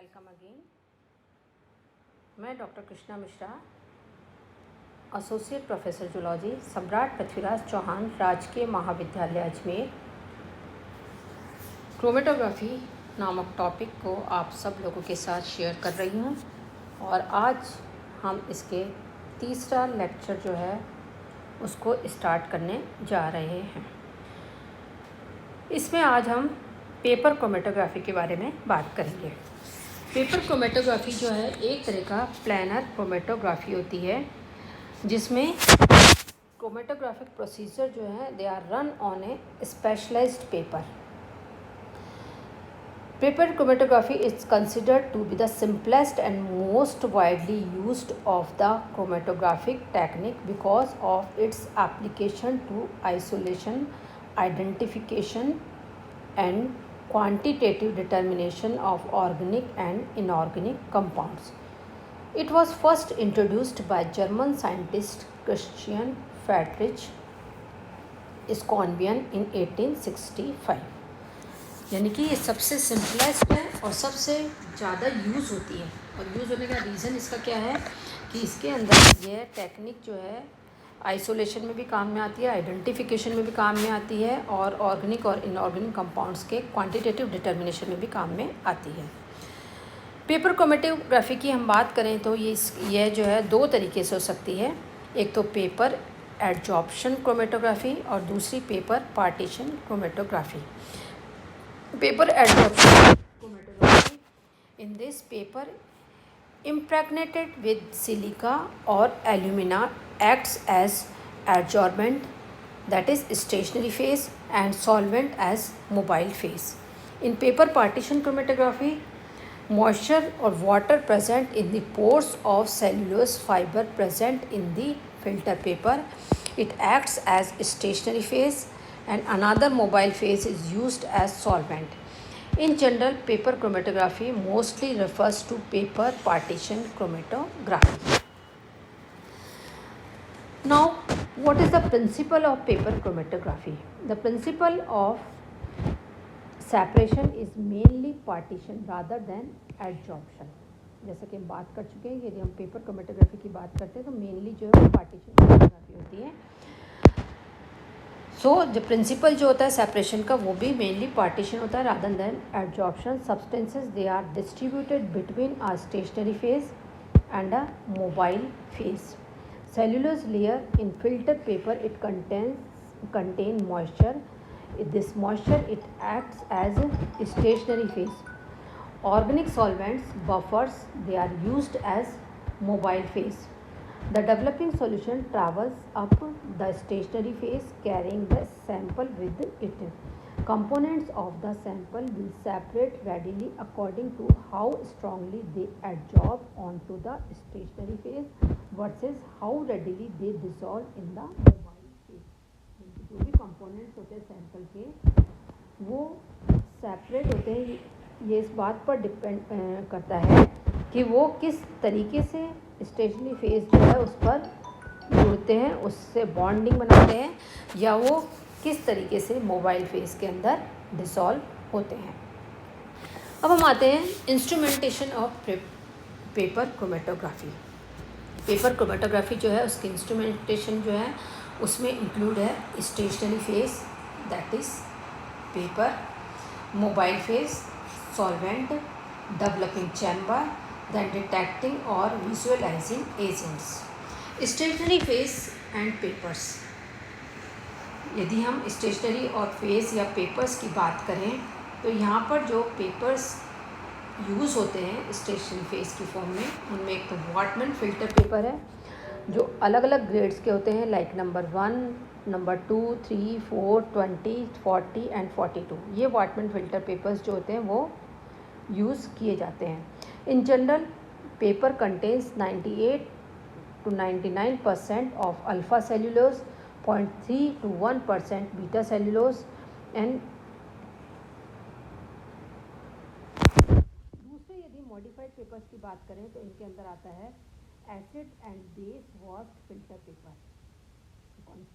Welcome again. मैं doctor Krishna Mishra, associate professor zoology, Samrat Prithviraj Chauhan राजकीय महाविद्यालय अजमेर, क्रोमेटोग्राफी नामक टॉपिक को आप सब लोगों के साथ शेयर कर रही हूँ। और आज हम इसके तीसरा लेक्चर जो है उसको स्टार्ट करने जा रहे हैं। इसमें आज हम पेपर क्रोमेटोग्राफी के बारे में बात करेंगे। पेपर क्रोमेटोग्राफी जो है एक तरह का प्लानर क्रोमेटोग्राफी होती है, जिसमें क्रोमेटोग्राफिक प्रोसीजर जो है they are run on a specialised paper. Paper chromatography is considered to be the simplest and most widely used of the chromatographic technique because of its application to isolation, identification, and quantitative determination of organic and inorganic compounds. It was first introduced by German scientist Christian Friedrich Schonbein in 1865. यानी कि ये सबसे simplest है और सबसे ज़्यादा use होती है। और यूज़ होने का रीज़न इसका क्या है कि इसके अंदर यह टेक्निक जो है आइसोलेशन में भी काम में आती है, आइडेंटिफिकेशन में भी काम में आती है, और ऑर्गेनिक और इनऑर्गेनिक कंपाउंड्स के क्वांटिटेटिव डिटर्मिनेशन में भी काम में आती है। पेपर क्रोमेटोग्राफी की हम बात करें तो ये जो है दो तरीके से हो सकती है। एक तो पेपर एडजॉर्प्शन क्रोमेटोग्राफी और दूसरी paper partition chromatography. Paper adsorption chromatography. In this paper, impregnated with silica or alumina acts as adsorbent, that is stationary phase, and solvent as mobile phase. In paper partition chromatography, moisture or water present in the pores of cellulose fiber present in the filter paper. It acts as stationary phase, and another mobile phase is used as solvent. In general, paper chromatography mostly refers to paper partition chromatography. Now, what is the principle of paper chromatography? The principle of separation is mainly partition rather than adsorption. जैसा कि हम बात कर चुके हैं, यदि हम paper chromatography की बात करते हैं तो मेनली जो है पार्टीशन क्रोमेटोग्राफी होती है. सो जो प्रिंसिपल जो होता है सेपरेशन का वो भी मेनली पार्टीशन होता है rather than adsorption. Substances they are distributed between a stationary phase and a mobile phase. Cellulose layer in filter paper it contain moisture. This moisture it acts as a stationary phase. Organic solvents buffers they are used as mobile phase. The developing solution travels up the stationary phase carrying the sample with it. Components of the sample will separate readily according to how strongly they adsorb onto the stationary phase versus how readily they dissolve in the mobile phase. जो भी components होते हैं sample के वो separate होते हैं. ये इस बात पर डिपेंड करता है कि वो किस तरीके से स्टेशनरी फेज जो है उस पर जुड़ते हैं, उससे बॉन्डिंग बनाते हैं, या वो किस तरीके से मोबाइल फेज के अंदर डिसॉल्व होते हैं. अब हम आते हैं instrumentation of paper chromatography. Paper chromatography जो है उसकी इंस्ट्रूमेंटेशन जो है उसमें इंक्लूड है stationary phase that is paper, mobile phase, solvent, developing chamber, then detecting or visualizing agents. Stationary phase and papers. यदि हम स्टेशनरी और फेज या पेपर्स की बात करें तो यहाँ पर जो पेपर्स यूज़ होते हैं स्टेशनरी फेज की फॉर्म में, उनमें एक तो वॉटमैन फिल्टर पेपर है जो अलग अलग ग्रेड्स के होते हैं, लाइक नंबर 1, नंबर 2, 3, 4, 20, 40 एंड 42. ये वॉटमैन फिल्टर पेपर्स जो होते हैं वो यूज़ किए जाते हैं. In general, paper contains 98 to 99% of alpha cellulose, 0.3 to 1% beta cellulose, and दूसरे यदि modified papers की बात करें तो इनके अंदर आता है acid and base washed filter paper.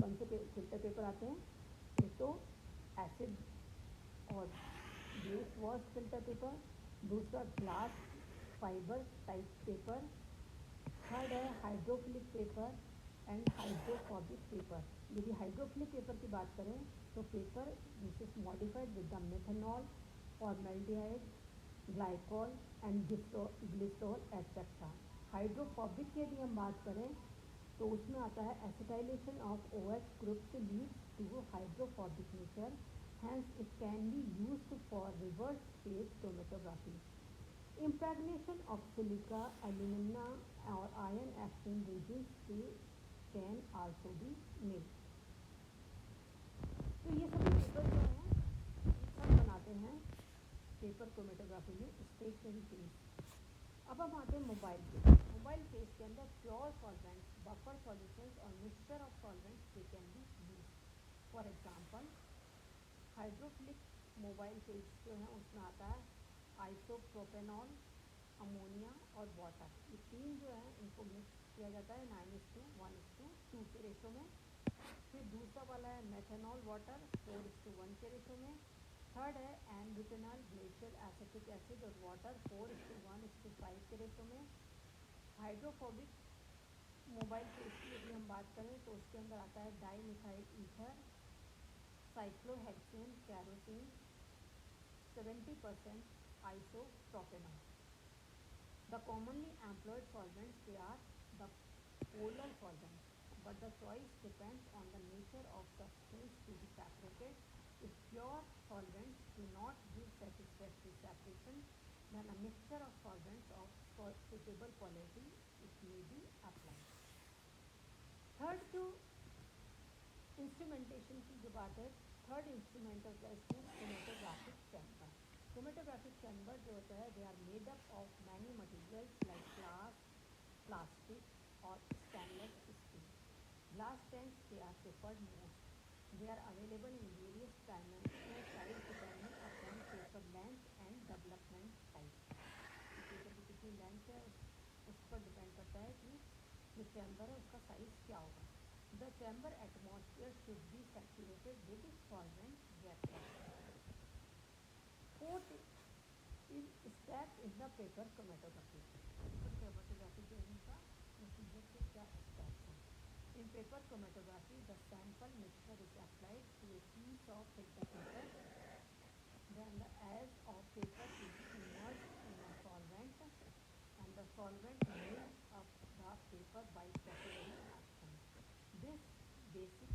कौन से फिल्टर पेपर आते हैं? एक तो acid और base washed filter paper, दूसरा glass fibre type paper, third है hydrophilic paper and hydrophobic paper. यदि हाइड्रोफिलिक पेपर की बात करें तो paper which is modified with the methanol, formaldehyde, glycol and glycerol etcetera. Hydrophobic की यदि हम बात करें तो उसमें आता है acetylation of OH groups leads to hydrophobic nature, hence it can be used for reverse phase chromatography. Impregnation of silica, alumina और ion exchange resins can also be made. तो ये सभी पेपर जो हैं सब बनाते हैं पेपर क्रोमेटोग्राफी में स्टेशनरी फेज। अब हम आते हैं मोबाइल फेज। मोबाइल फेज के अंदर प्योर सॉल्वेंट्स, बफर सॉल्यूशंस और mixture of solvents they can be use. For example hydrophilic mobile phase जो है उसमें आता है आइसोप्रोपेनॉल, अमोनिया और वाटर। ये तीन जो है इनको मिक्स किया जाता है 9:1:2 के रेशो में। फिर दूसरा वाला है मेथनॉल वाटर 4:1 के रेशो में। थर्ड है एनब्यूटेनॉल, ग्लेशियल एसिटिक एसिड और वाटर 4:1:5 के रेशो में। हाइड्रोफोबिक मोबाइल फेज की यदि हम बात करें तो उसके अंदर आता है dimethyl ether, cyclohexane, kerosene, 70% isopropanol. The commonly employed solvents, they are the polar solvents, but the choice depends on the nature of substance to be separated. If pure solvents do not give satisfactory separation, then a mixture of solvents of suitable quality it may be applied. Third जो instrumentation की जो बात है, third instrumental का इसमें chromatographic chamber. Chromatographic chamber जो होता है they are made up of many materials like glass, plastic और stainless steel. Glass tanks they are preferred most. They are available in various dimensional size depending upon paper length and development type. Paper की कितनी length है उस पर depend करता है कि जो चैम्बर है उसका साइज क्या होगा। The chamber atmosphere should be saturated with solvent gases. Fourth is step in the paper chromatography. Paper chromatography के इनका procedure के क्या steps हैं? In paper chromatography, the sample mixture is applied to a piece of filter paper. Then the edge of paper is immersed in a solvent, and the solvent melts up the paper by capillary action. This basic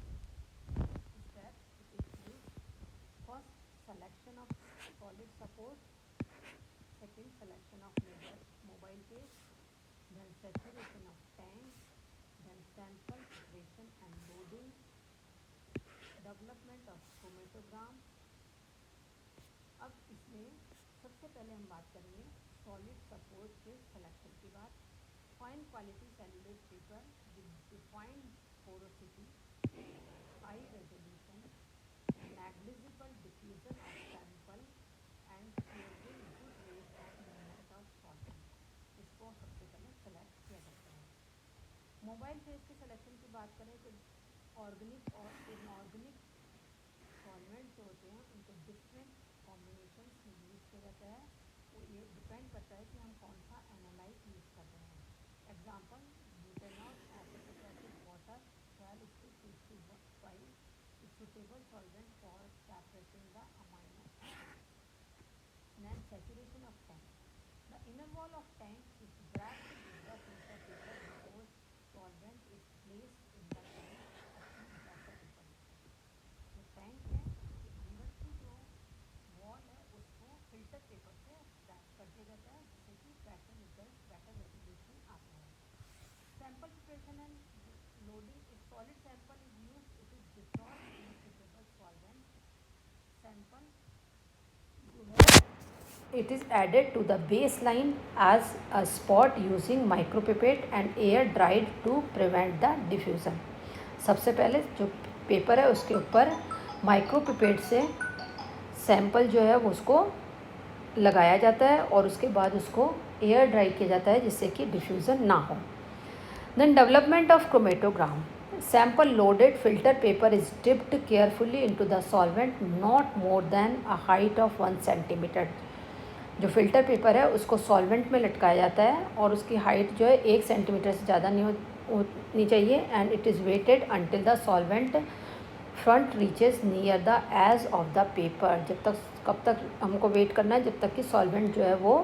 steps it includes first selection of solid support, second selection of mobile phase, then saturation of tank, then sample preparation and loading, development of chromatogram। अब इसमें सबसे पहले हम बात करेंगे solid support के selection की बात। Fine quality cellulose paper with defined porosity, high resolution, negligible diffusion of sample and creating good rate of movement of solvent, इसको सबसे पहले सेलेक्ट किया जाता है। मोबाइल फेज के सिलेक्शन की बात करें तो ऑर्गेनिक और इनऑर्गेनिक सॉल्वेंट जो होते हैं उनको डिफरेंट कॉम्बिनेशंस में यूज़ किया जाता है। वो ये डिपेंड करता है कि हम कौन सा एनालाइट यूज़ कर रहे हैं। Example butanol, acetic acid, water 12:2:5 is suitable solvent for separating the amino acids. Then saturation of tank. The inner wall of tank is wrapped with the filter paper before solvent is placed in the tank अपनी वैसा paper होता है। जो tank है उसके अंदर की जो वॉल है उसको फिल्टर पेपर से रैप कर दिया जाता है जिससे कि बेटर रिजल्ट, बेटर रेजोल्यूशन आता है। Sample preparation and loading. If solid sample is use it is dissolved in suitable solvent. Sample जो है it is added to the base line as a spot using micropipette and air dried to prevent the diffusion. सबसे पहले जो paper है उसके ऊपर micropipette से sample जो है वो उसको लगाया जाता है और उसके बाद उसको एयर ड्राई किया जाता है जिससे कि डिफ्यूज़न ना हो। Then development of chromatogram. Sample loaded filter paper is dipped carefully into the solvent not more than a height of 1 centimeter। जो फ़िल्टर पेपर है उसको सॉल्वेंट में लटकाया जाता है और उसकी हाइट जो है 1 सेंटीमीटर से ज़्यादा नहीं होनी चाहिए। And it is waited until the solvent front reaches near the edge of the paper. कब तक हमको वेट करना है, जब तक कि सॉल्वेंट जो है वो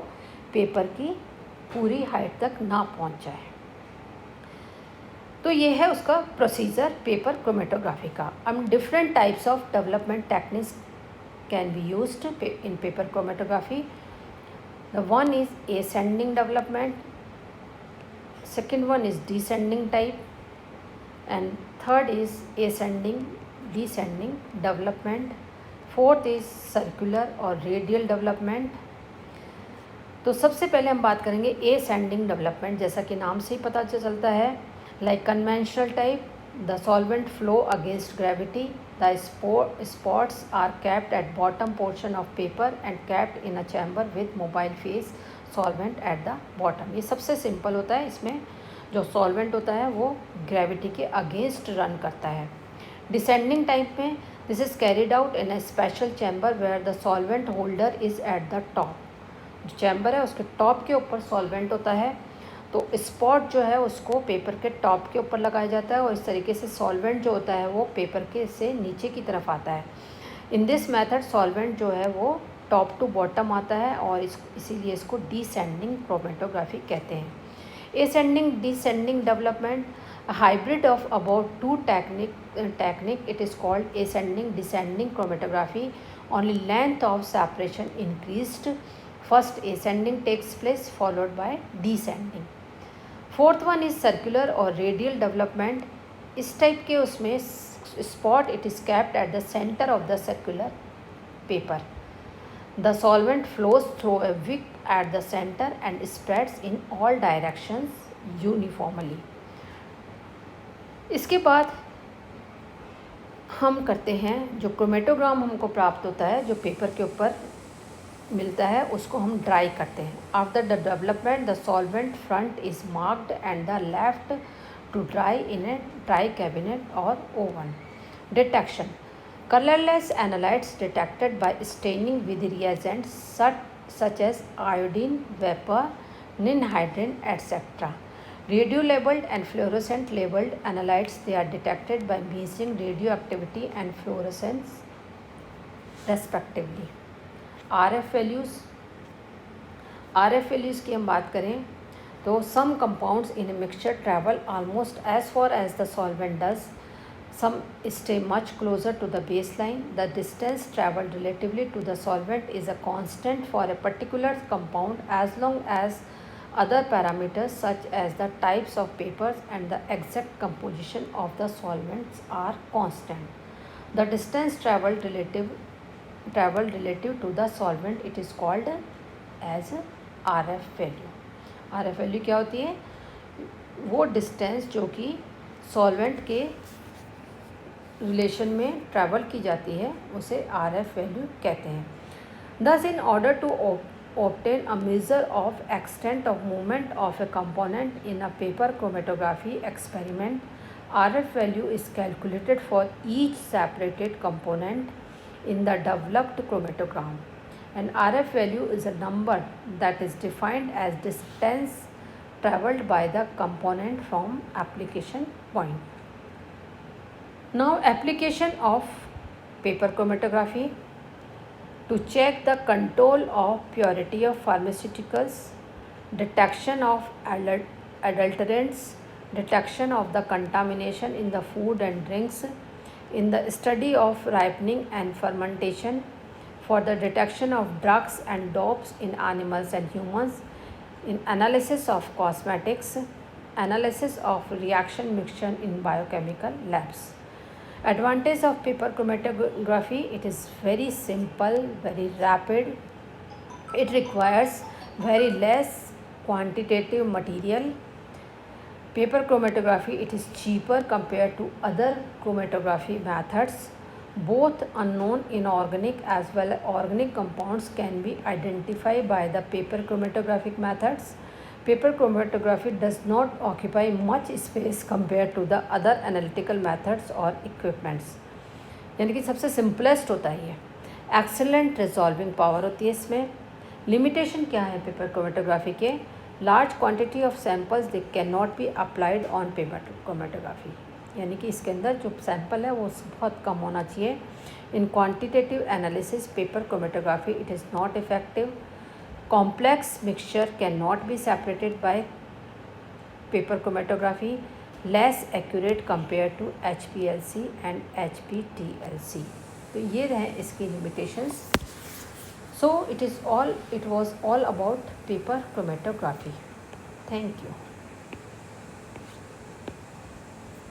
पेपर की पूरी हाइट तक ना पहुंच जाए। तो ये है उसका प्रोसीजर पेपर क्रोमेटोग्राफी का। अब different types of development techniques can be used in paper chromatography. The one is ascending development, second one is descending type, and third is ascending descending development, fourth is circular और radial development। तो सबसे पहले हम बात करेंगे ascending development। जैसा कि नाम से ही पता चलता है, like conventional type, the solvent flow against gravity, the spots are kept at bottom portion of paper and kept in a chamber with mobile phase solvent at the bottom। ये सबसे simple होता है। इसमें जो सॉल्वेंट होता है वो gravity के अगेंस्ट रन करता है। डिसेंडिंग टाइप में this is carried out in a special chamber where the solvent holder is at the top. जो चैम्बर है उसके टॉप के ऊपर सॉल्वेंट होता है, तो स्पॉट जो है उसको पेपर के टॉप के ऊपर लगाया जाता है और इस तरीके से सॉल्वेंट जो होता है वो पेपर के से नीचे की तरफ आता है। इन दिस मेथड सॉल्वेंट जो है वो टॉप टू बॉटम आता है और इसीलिए इसको डिसेंडिंग क्रोमेटोग्राफी कहते हैं। ascending descending development, a hybrid of about two technique, it is called ascending descending chromatography। only length of separation increased, first ascending takes place followed by descending। fourth one is circular or radial development। इस type के उसमें spot it is kept at the center of the circular paper। the solvent flows through a wick at the center and spreads in all directions uniformly। इसके बाद हम करते हैं जो chromatogram हमको प्राप्त होता है, जो पेपर के ऊपर मिलता है, उसको हम ड्राई करते हैं। After the development the solvent front is marked and the left to dry in a dry cabinet और oven. Detection, colorless analytes detected by staining with reagents such as iodine, vapor, ninhydrin, etc. Radio labeled and fluorescent labeled analytes, they are detected by measuring radioactivity and fluorescence respectively। RF values की हम बात करें तो some compounds in a mixture travel almost as far as the solvent does, some stay much closer to the baseline। the distance traveled relatively to the solvent is a constant for a particular compound as long as other parameters such as the types of papers and the exact composition of the solvents are constant। the distance traveled relative to the solvent, it is called as RF value। RF value क्या होती है? वो distance जो कि solvent के relation में travel की जाती है उसे RF वैल्यू कहते हैं। Thus in order to obtain a measure of extent of movement of a component in a paper chromatography experiment, RF value is calculated for each separated component in the developed chromatogram। And RF value is a number that is defined as distance traveled by the component from application point। Now application of paper chromatography to check the control of purity of pharmaceuticals, detection of adulterants, detection of the contamination in the food and drinks, in the study of ripening and fermentation, for the detection of drugs and dopes in animals and humans, in analysis of cosmetics, analysis of reaction mixture in biochemical labs। Advantage of paper chromatography, it is very simple, very rapid, it requires very less quantitative material। paper chromatography, it is cheaper compared to other chromatography methods। both unknown inorganic as well as organic compounds can be identified by the paper chromatographic methods। paper chromatography does not occupy much space compared to the other analytical methods or equipments। यानी कि सबसे simplest होता है ये। Excellent resolving power होती है इसमें, limitation क्या है पेपर क्रोमेटोग्राफी के? Large quantity of samples they can not be applied on paper chromatography, यानी कि इसके अंदर जो सैम्पल है वो बहुत कम होना चाहिए. In quantitative analysis paper chromatography it is not effective. Complex mixture can not be separated by paper chromatography. Less accurate compare to HPLC and HPTLC. तो ये रहे इसकी limitations. So it was all about paper chromatography. Thank you.